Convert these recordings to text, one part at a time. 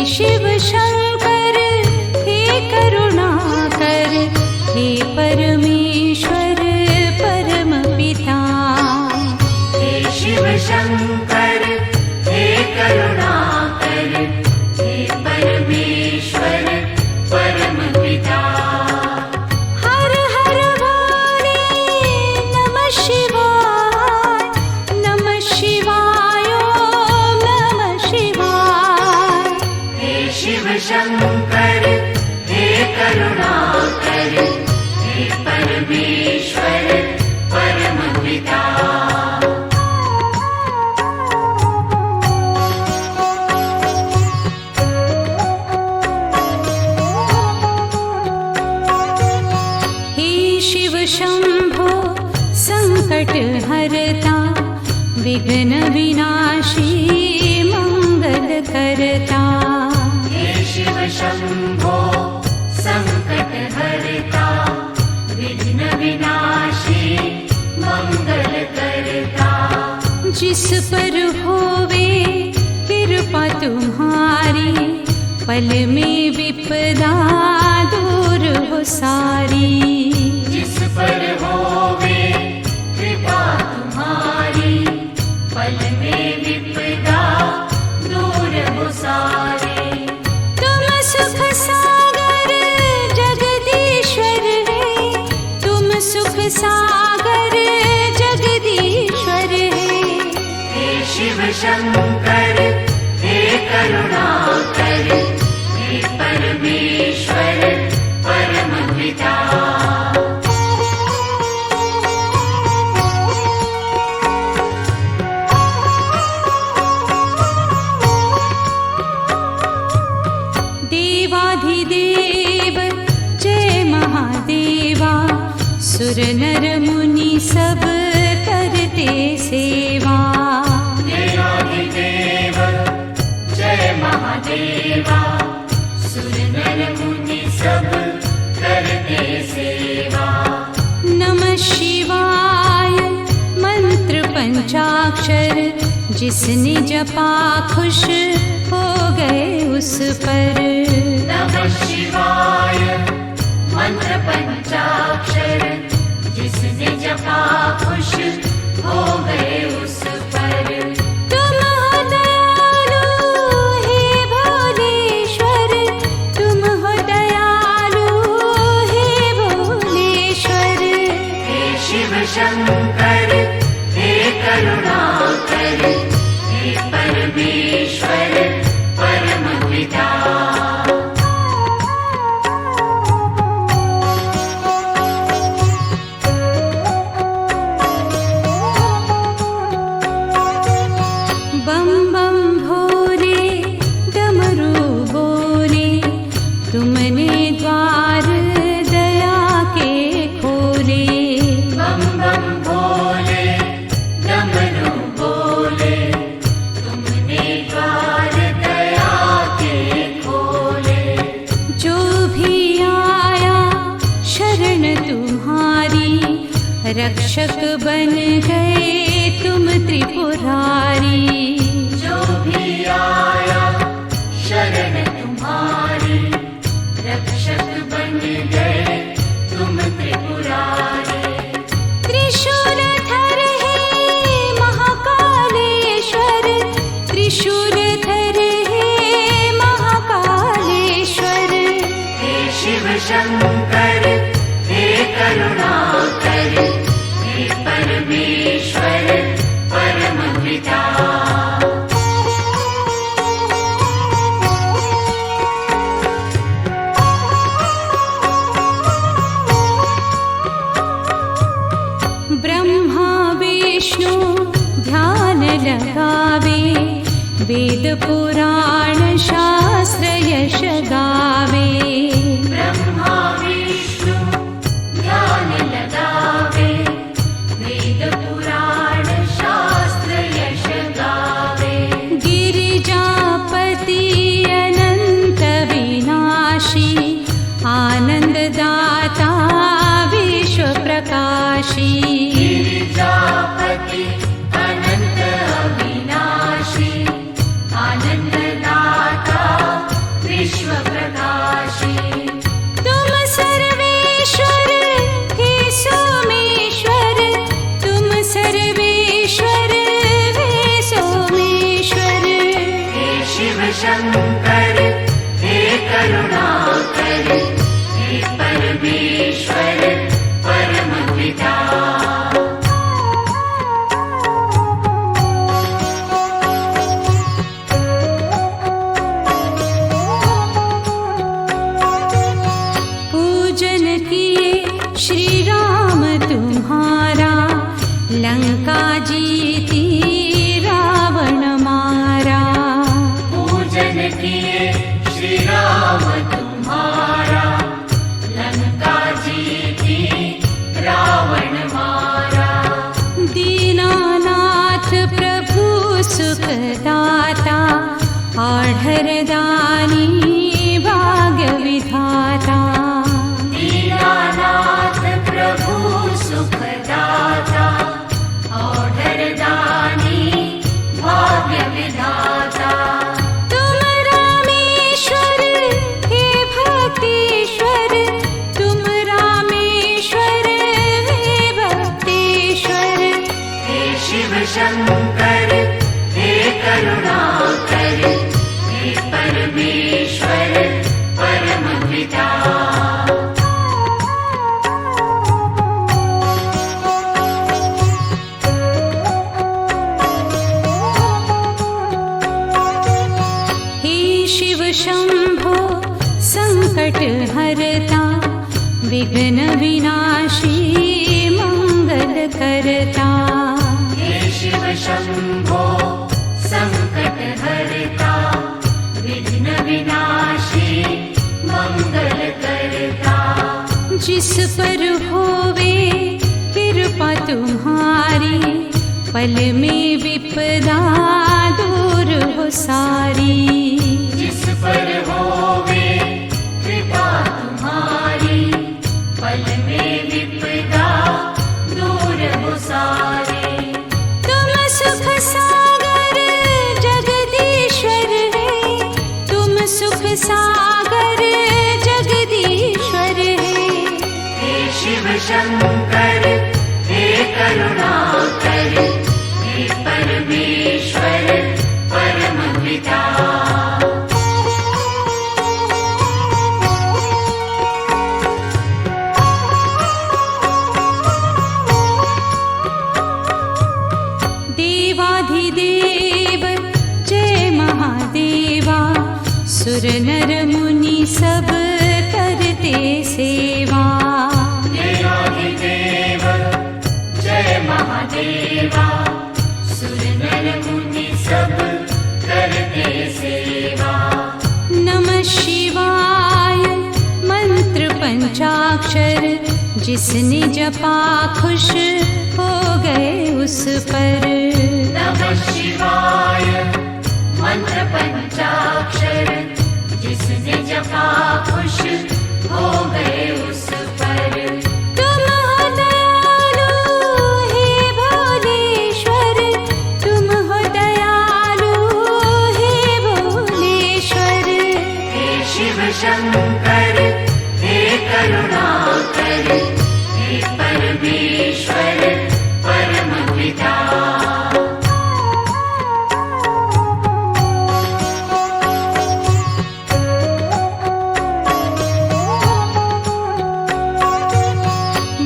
शिव शंकर हे करुणाकर, हे परमेश्वर परम पिता। हे शिव शंकर हे करुणाकर, हे परमेश्वर परम पिता। हर हर भोले नमः शिवाय, नमः शिवाय ओम नमः शिवाय। हे शिव शंकर हे करुणाकर, हे परमेश्वर परम पिता। हे शिव शंभो संकट हरता, विघ्न विनाशी मंगल करता। हे शिव शंभो संकट हरता, विघ्न विनाशी मंगल करता। जिस पर होवे कृपा तुम्हारी, पल में विपदा दूर हो सारी। जिस पर होवे कृपा तुम्हारी, पल में विपदा दूर हो सारे। तुम सुख सागर जगदीश्वर है, तुम सुख सागर जगदीश्वर है। हे शिव शंकर हे करुणाकर, हे परमेश्वर परम पिता। देवाधिदेव जय महादेवा, सुर नर मुनि सब करते सेवा। देवाधिदेव जय महादेवा, सुर नर मुनि सब करते सेवा। नमः शिवाय मंत्र पंचाक्षर, जिसने जपा खुश हो गए उस पर। नमः शिवाय मंत्र पंचाक्षर, जिसने जपा खुश हो गए उस पर। तुम हो दयालु हे भोलेश्वर, तुम हो दयालु हे भोलेश्वर। हे शिव शंकर हे करुणाकर, हे परमेश्वर परम पिता। बम बम भोले डमरू बोले, तुमने द्वार दया के खोले। बम बम भोले डमरू बोले, तुमने द्वार दया के खोले। जो भी आया शरण तुम्हारी, रक्षक बन गए तुम त्रिपुरारी। जो भी आया शरण तुम्हारी, रक्षक बन गए तुम त्रिपुरारी। त्रिशूलधर हे महाकालेश्वर, त्रिशूलधर हे महाकालेश्वर। हे शिव शंकर हे करुणाकर, हे परमेश्वर परम पिता। ब्रह्मा विष्णु ध्यान लगावे, वेद पुराण शास्त्र यश गावे। ब्रह्मा विष्णु ध्यान लगावे, वेद पुराण शास्त्र यश गावे। गिरिजापति अनंत विनाशी, आनंददाता विश्व प्रकाशी। गिरिजापति अनंत अविनाशी, आनंद शंकर हे करुणाकर हे परमेश्वर परम पिता पूजन किए श्री राम तुम्हारा लंका जीती रावण मारा पूजन किए श्री राम तुम्हारा लंका जीती रावण मारा दीनानाथ प्रभु सुखदाता आढ़र दानी भाग्य विधाता दीनानाथ प्रभु सुखदाता औढ़र दानी भाग्य विधाता तुम रामेश्वर हे भक्तेश्वर तुम रामेश्वर हे भक्तेश्वर हे शिव शंकर हे करुणाकर हे परमेश्वर परम पिता हे शिव शंभो संकट हरता विघ्न विनाशी मंगल करता हे शिव शंभो संकट हरता विघ्न विनाशी मंगल करता जिस पर होवे कृपा तुम्हारी पल में विपदा दूर हो सारी जिस पर होवे कृपा तुम्हारी पल में विपदा दूर हो सारे तुम सुख सागर जगदीश्वर है तुम सुख सागर जगदीश्वर है हे शिव शंकर हे करुणाकर हे परमेश्वर परम पिता देवाधिदेव जय महादेवा सुर नर मुनि सब करते सेवा देवाधिदेव जय महादेवा सुर नर मुनि सब करते सेवा नमः शिवाय मंत्र पंचाक्षर जिसने जपा खुश हो गए उस पर नमः शिवाय मंत्र पंचाक्षर जिसने जपा खुश हो गए उस पर तुम हो दयालु हे भोलेश्वर तुम हो दयालु हे भोलेश्वर हे शिव शंकर हे करुणाकर हे परमेश्वर परम पिता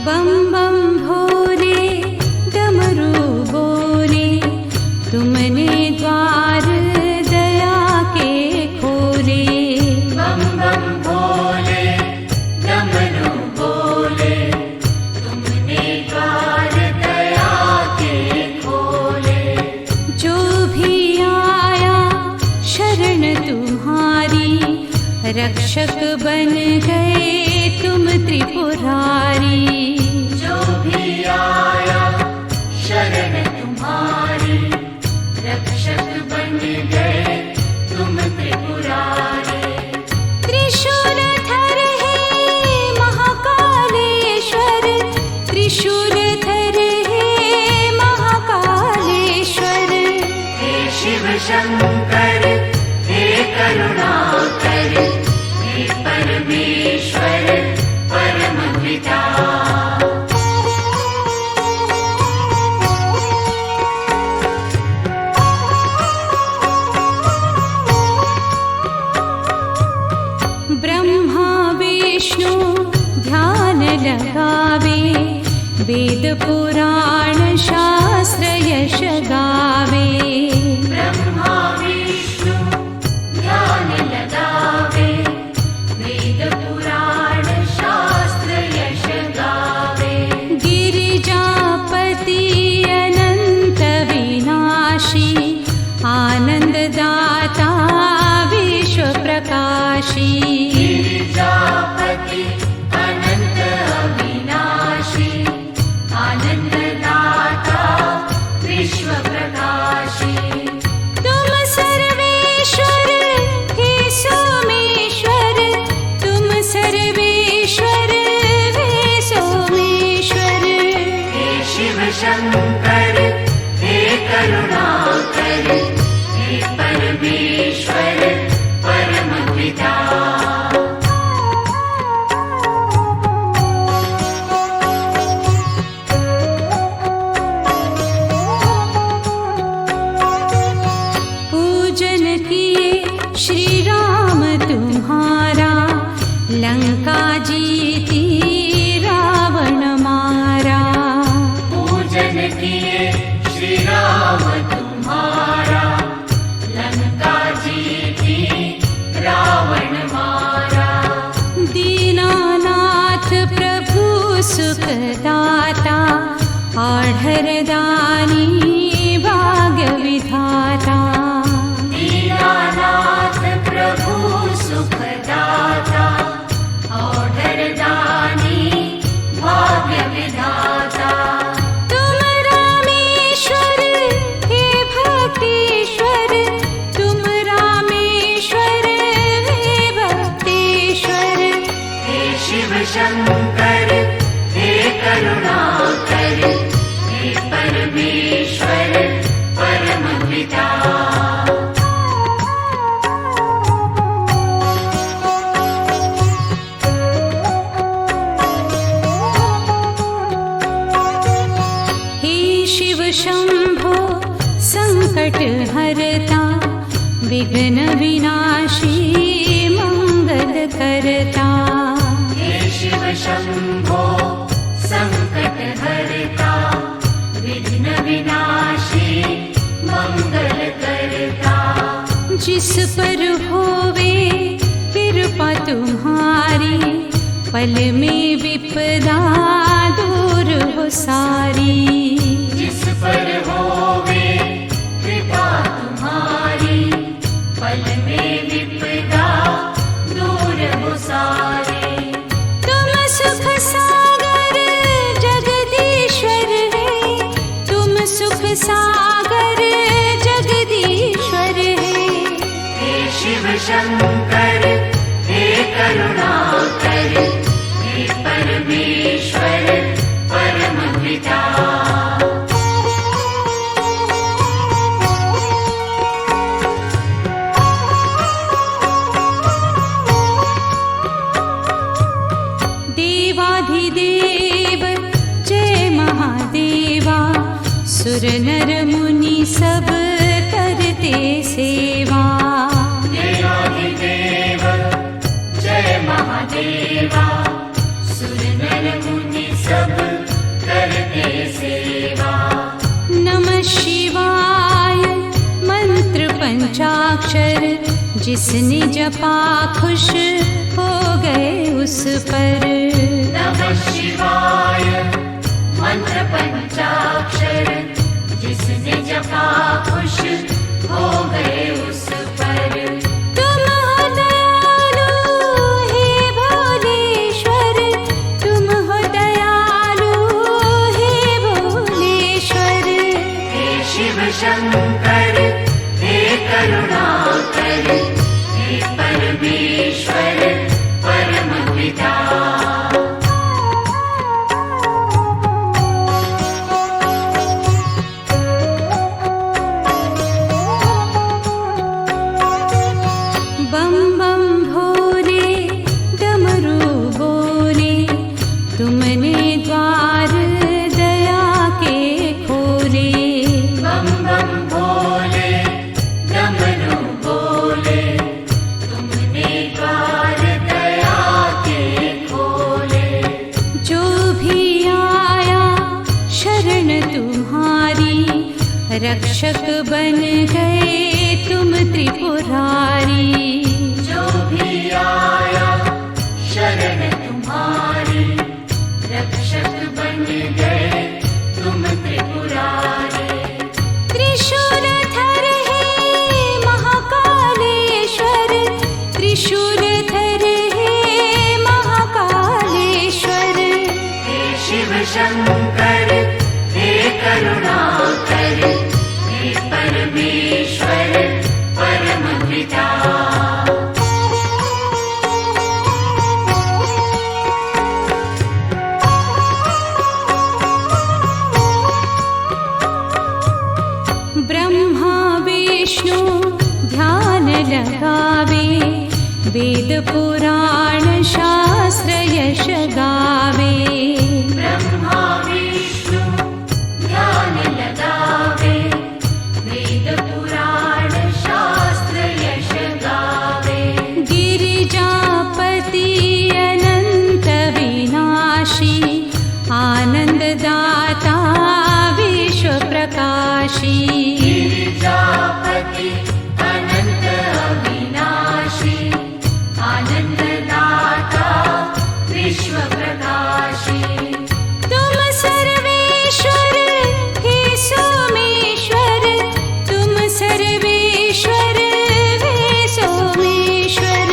बम बम भोले डमरू बोले तुमने द्वार दया के खोले बम बम भोले डमरू बोले तुमने द्वार दया के खोले जो भी आया शरण तुम्हारी रक्षक बन गए तुम त्रिपुरारी जो भी आया शरण तुम्हारी रक्षक बन गए तुम त्रिपुरारी त्रिशूलधर हे महाकालेश्वर त्रिशूलधर हे महाकालेश्वर हे शिव शंकर हे करुणाकर हे परमेश्वर परम पिता विष्णु ध्यान लगावे, वेद पुराण शास्त्र यश गावे। ब्रह्मा विष्णु ध्यान लगावे, वेद पुराण शास्त्र यश गावे। गिरिजापति अनंत विनाशी, आनंददाता विश्व प्रकाशी। गिरिजापति अनंत अविनाशी, आनंददाता विश्व प्रकाशी। तुम सर्वेश्वर हे सोमेश्वर, तुम सर्वेश्वर हे सोमेश्वर। हे शिव शंकर हे करुणाकर, हे परमेश्वर परम पिता। पूजन किए श्री राम तुम्हारा, लंका जीती रावण मारा। पूजन किए श्री राम तुम्हारा, लंका जीती रावण मारा। दीनानाथ प्रभु सुखदाता, आढ़रदानी भाग्य विधाता। दीनानाथ प्रभु सुखदाता, औढ़रदानी भाग्य विधाता। तुम रामेश्वर हे भक्तेश्वर, तुम रामेश्वर हे भक्तेश्वर। हे शिव शंकर हे करुणाकर, हे परमेश्वर परम पिता। हे शिव शंभो संकट हरता, विघ्न विनाशी मंगल करता। हे शिव शंभो संकट हरता, विघ्न विनाशी मंगल करता। जिस पर होवे कृपा तुम्हारी, पल में विपदा दूर हो सारी। जिस पर होवे कृपा तुम्हारी, पल में विपदा दूर हो सारी। तुम सुख सागर जगदीश्वर है, तुम सुख सागर जगदीश्वर है। हे शिव शंकर हे करुणाकर, हे परमेश्वर परम पिता। देवाधिदेव जय महादेवा, सुर नर मुनि सब करते सेवा। देवाधिदेव जय महादेवा, सुर नर मुनि सब करते सेवा। नमः शिवाय मंत्र पंचाक्षर, जिसने जपा खुश हो गए उस पर। नमः शिवाय मंत्र पंचाक्षर, जिसने जपा खुश हो गए उस पर। तुम हो दयालु हे भोलेश्वर, तुम हो दयालु हे भोलेश्वर। हे शिव शंकर हे करुणाकर, हे परमेश्वर परम पिता। बम बम भोले डमरू बोले, तुमने द्वार दया के खोले। बम बम भोले डमरू बोले, तुमने द्वार दया के रक्षक बन गए तुम त्रिपुरारी। जो भी आया शरण तुम्हारी, रक्षक बन गए तुम त्रिपुरारी। त्रिशूलधर हे महाकालेश्वर, त्रिशूलधर हे महाकालेश्वर। हे शिव शंकर हे करुणाकर, हे परमेश्वर परमपिता। ब्रह्मा विष्णु ध्यान लगावे, वेद पुराण शास्त्र यश गावे। ब्रह्मा विष्णु ध्यान लगावे, वेद पुराण शास्त्र यश गावे। गिरिजापति अनंत विनाशी, आनंददाता विश्व प्रकाशी। गिरिजापति अनंत अविनाशी, आनंददाता विश्व प्रकाशी। तुम सर्वेश्वर हे सोमेश्वर, तुम सर्वेश्वर हे सोमेश्वर।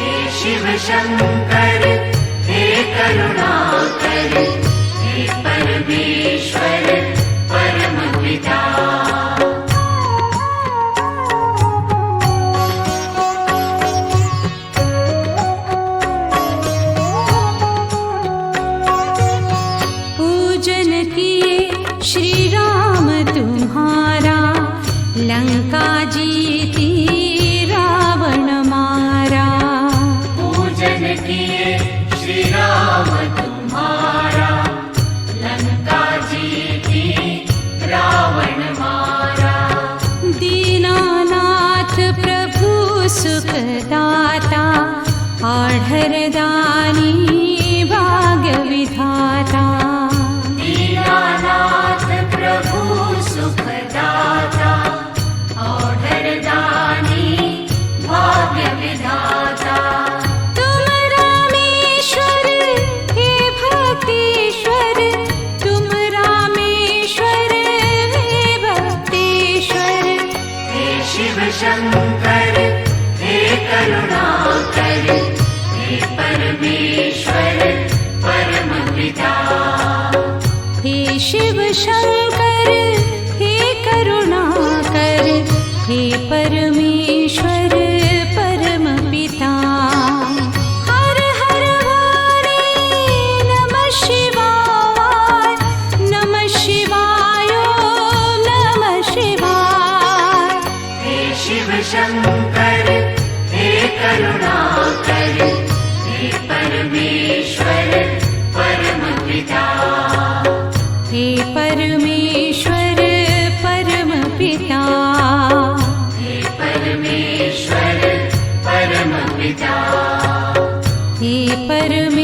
हे शिव शंकर हे करुणाकर, हे परमेश्वर परमपिता। पूजन किए श्री राम तुम्हारा, लंका जीती रावण मारा। पूजन किए श्री राम तुम्हारा, लंका जीती रावण मारा। दीनानाथ प्रभु सुखदाता, आढ़रदानी भाग्य विधाता। दीनानाथ प्रभु सुखदाता, औढ़रदानी भाग्य विधाता। तुम रामेश्वर हे भक्तेश्वर, तुम रामेश्वर हे भक्तेश्वर। हे शिव शंकर हे करुणाकर, हे परमेश्वर परमपिता। हे शिव शंकर हे करुणाकर, हे परमेश्वर परमपिता। हर हर वाणी नमः शिवाय, नमः शिवाय ओम नमः शिवाय। हे शिव शंकर हे करुणाकर, हे परमेश्वर परमपिता। हे परमेश्वर परमपिता। हे परमेश्वर परमपिता। हे परमेश्वर